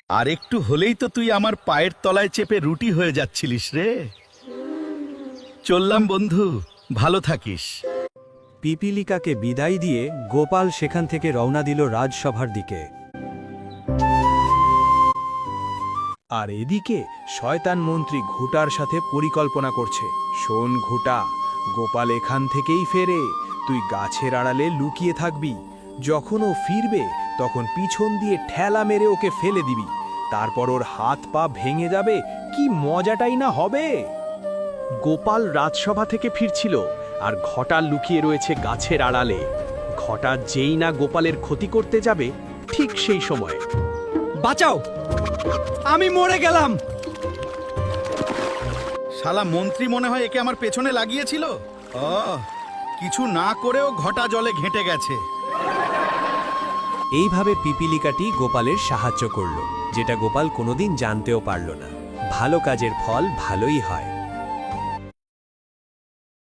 আর একটু হলেই তো তুই আমার পায়ের তলায় চেপে রুটি হয়ে যাচ্ছিলিস রে। চললাম বন্ধু, ভালো থাকিস। পিপিলিকাকে বিদায় দিয়ে গোপাল সেখান থেকে রওনা দিল রাজসভার দিকে। আর এদিকে শয়তান মন্ত্রী ঘুটার সাথে পরিকল্পনা করছে। শোন ঘুটা, গোপাল এখান থেকেই ফেরে, তুই গাছের আড়ালে লুকিয়ে থাকবি। যখন ও ফিরবে তখন পিছন দিয়ে ঠেলা মেরে ওকে ফেলে দিবি, তারপর ওর হাত পা ভেঙে যাবে। কি মজাটাই না হবে। গোপাল রাজসভা থেকে ফিরছিল আর ঘটা লুকিয়ে রয়েছে গাছের আড়ালে। ঘটা যেই না গোপালের ক্ষতি করতে যাবে, ঠিক সেই সময় বাঁচাও, আমি মরে গেলাম। শালা মন্ত্রী মনে হয় একে আমার পেছনে লাগিয়েছিল। ও, কিছু না করেও ঘটা জলে ঘেঁটে গেছে। এইভাবে পিপিলিকাটি গোপালের সাহায্য করল, যেটা গোপাল কোনোদিন জানতেও পারল না। ভালো কাজের ফল ভালোই হয়।